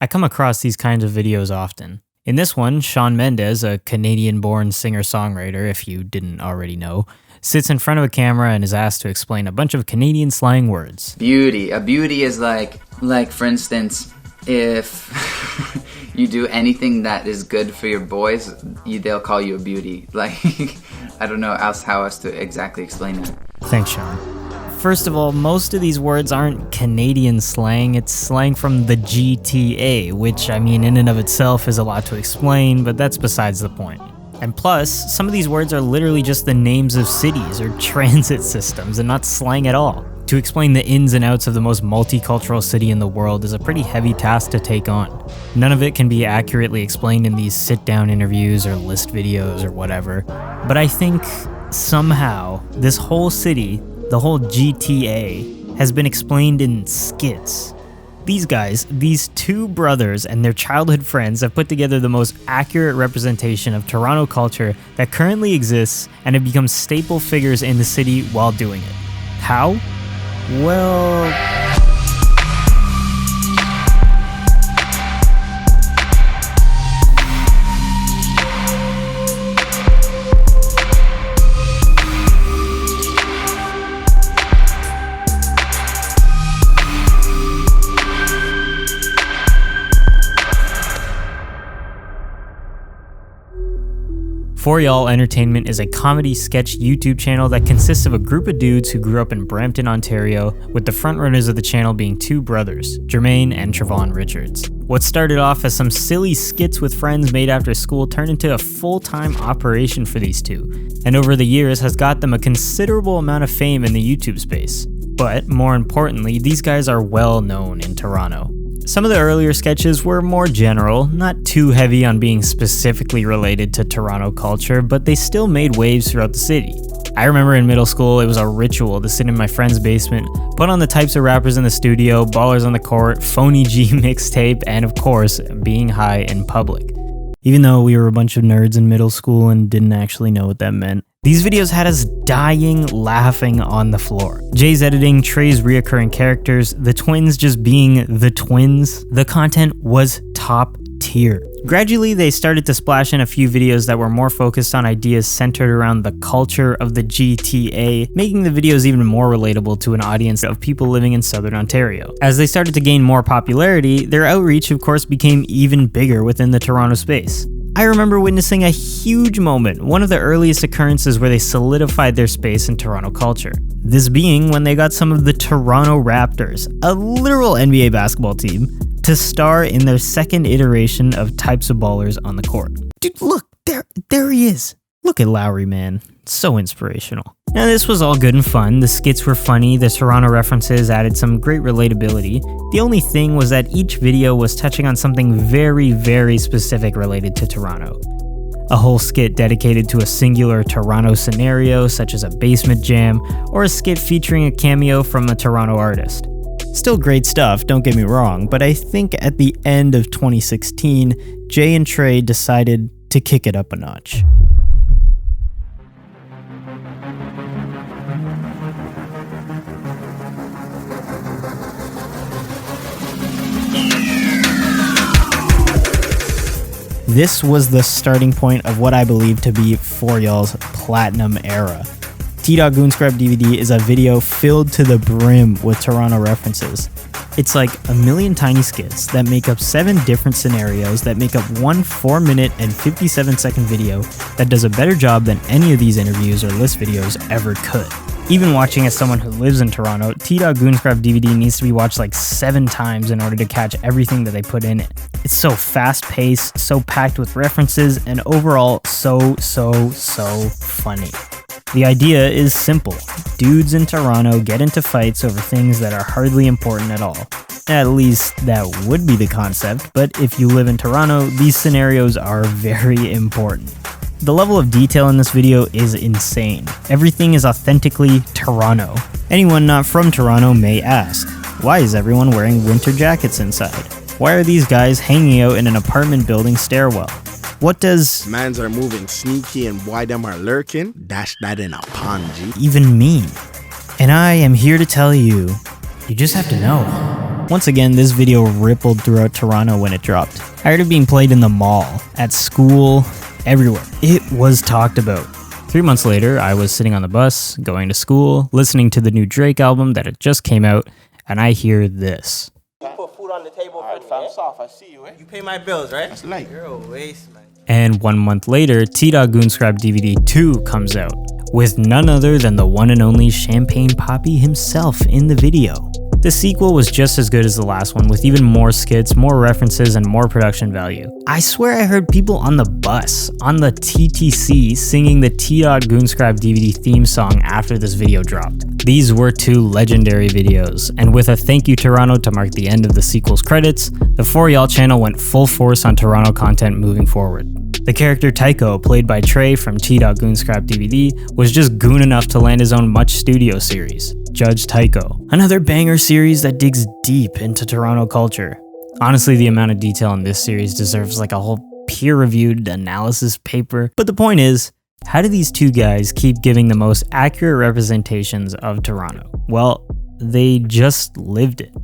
I come across these kinds of videos often. In this one, Shawn Mendes, a Canadian-born singer-songwriter, if you didn't already know, sits in front of a camera and is asked to explain a bunch of Canadian slang words. Beauty. A beauty is like for instance, if you do anything that is good for your boys, they'll call you a beauty. Like, I don't know how else to exactly explain it. Thanks, Sean. First of all, most of these words aren't Canadian slang, it's slang from the GTA, which, I mean, in and of itself is a lot to explain, but that's besides the point. And plus, some of these words are literally just the names of cities or transit systems and not slang at all. To explain the ins and outs of the most multicultural city in the world is a pretty heavy task to take on. None of it can be accurately explained in these sit-down interviews or list videos or whatever, but I think somehow this whole city, the whole GTA, has been explained in skits. These guys, these two brothers and their childhood friends have put together the most accurate representation of Toronto culture that currently exists and have become staple figures in the city while doing it. How? Well... For Y'all Entertainment is a comedy sketch YouTube channel that consists of a group of dudes who grew up in Brampton, Ontario, with the frontrunners of the channel being two brothers, Jermaine and Trevon Richards. What started off as some silly skits with friends made after school turned into a full-time operation for these two, and over the years has got them a considerable amount of fame in the YouTube space. But, more importantly, these guys are well known in Toronto. Some of the earlier sketches were more general, not too heavy on being specifically related to Toronto culture, but they still made waves throughout the city. I remember in middle school, it was a ritual to sit in my friend's basement, put on the types of rappers in the studio, ballers on the court, Phony G mixtape, and of course, being high in public. Even though we were a bunch of nerds in middle school and didn't actually know what that meant. These videos had us dying laughing on the floor. Jay's editing, Trey's reoccurring characters, the twins just being the twins. The content was top tier. Gradually, they started to splash in a few videos that were more focused on ideas centered around the culture of the GTA, making the videos even more relatable to an audience of people living in Southern Ontario. As they started to gain more popularity, their outreach of course became even bigger within the Toronto space. I remember witnessing a huge moment, one of the earliest occurrences where they solidified their space in Toronto culture. This being when they got some of the Toronto Raptors, a literal NBA basketball team, to star in their second iteration of Types of Ballers on the court. Dude, look, there he is. Look at Lowry, man. So inspirational. Now this was all good and fun, the skits were funny, the Toronto references added some great relatability. The only thing was that each video was touching on something very, very specific related to Toronto. A whole skit dedicated to a singular Toronto scenario, such as a basement jam, or a skit featuring a cameo from a Toronto artist. Still great stuff, don't get me wrong, but I think at the end of 2016, Jay and Trey decided to kick it up a notch. This was the starting point of what I believe to be For Y'all's platinum era. T-Dot Goon Scrap DVD is a video filled to the brim with Toronto references. It's like a million tiny skits that make up 7 different scenarios that make up one 4-minute and 57-second video that does a better job than any of these interviews or list videos ever could. Even watching as someone who lives in Toronto, T-Dot Goon Scrap DVD needs to be watched like 7 times in order to catch everything that they put in it. It's so fast-paced, so packed with references, and overall so funny. The idea is simple. Dudes in Toronto get into fights over things that are hardly important at all. At least that would be the concept, but if you live in Toronto, these scenarios are very important. The level of detail in this video is insane. Everything is authentically Toronto. Anyone not from Toronto may ask, why is everyone wearing winter jackets inside? Why are these guys hanging out in an apartment building stairwell? What does mans are moving sneaky and why them are lurking? Dash that in a pond, G. even mean? And I am here to tell you, you just have to know. Once again, this video rippled throughout Toronto when it dropped. I heard it being played in the mall, at school, everywhere. It was talked about. 3 months later, I was sitting on the bus, going to school, listening to the new Drake album that had just came out, and I hear this. You put food on the table for me, fam. Soft, I see you, eh? You pay my bills, right? That's light. You're a waste, man. And 1 month later, T-Dot Goon Scrap DVD 2 comes out, with none other than the one and only Champagne Papi himself in the video. The sequel was just as good as the last one, with even more skits, more references, and more production value. I swear I heard people on the bus, on the TTC, singing the T-Dot Goon Scrap DVD theme song after this video dropped. These were 2 legendary videos, and with a thank you Toronto to mark the end of the sequel's credits, the For Y'all channel went full force on Toronto content moving forward. The character Tycho, played by Trey from T-Dot Goon Scrap DVD, was just goon enough to land his own Much Studio series, Judge Tycho. Another banger series that digs deep into Toronto culture. Honestly, the amount of detail in this series deserves like a whole peer-reviewed analysis paper. But the point is, how do these 2 guys keep giving the most accurate representations of Toronto? Well, they just lived it.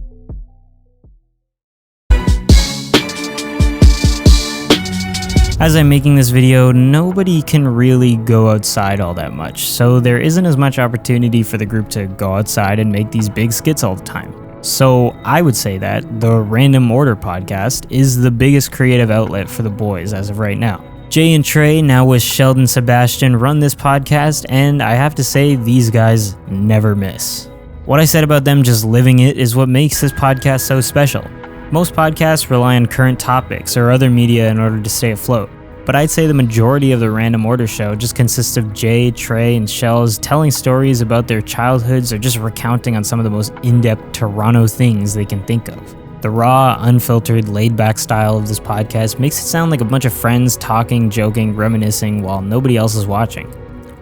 As I'm making this video, nobody can really go outside all that much, so there isn't as much opportunity for the group to go outside and make these big skits all the time. So I would say that the Random Order podcast is the biggest creative outlet for the boys as of right now. Jae and Trey, now with Sheldon Sebastian, run this podcast, and I have to say these guys never miss. What I said about them just living it is what makes this podcast so special. Most podcasts rely on current topics or other media in order to stay afloat, but I'd say the majority of the Random Order show just consists of Jae, Trey, and Shells telling stories about their childhoods or just recounting on some of the most in-depth Toronto things they can think of. The raw, unfiltered, laid-back style of this podcast makes it sound like a bunch of friends talking, joking, reminiscing while nobody else is watching.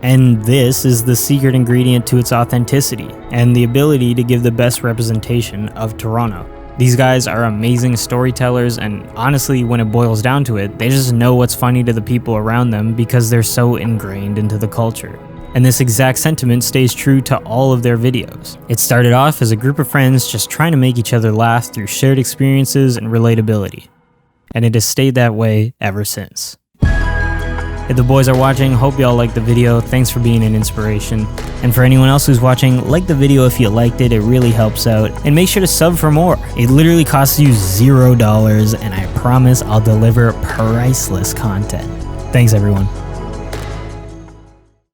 And this is the secret ingredient to its authenticity and the ability to give the best representation of Toronto. These guys are amazing storytellers, and honestly, when it boils down to it, they just know what's funny to the people around them because they're so ingrained into the culture. And this exact sentiment stays true to all of their videos. It started off as a group of friends just trying to make each other laugh through shared experiences and relatability. And it has stayed that way ever since. If the boys are watching, hope y'all liked the video. Thanks for being an inspiration. And for anyone else who's watching, like the video if you liked it. It really helps out. And make sure to sub for more. It literally costs you $0, and I promise I'll deliver priceless content. Thanks, everyone.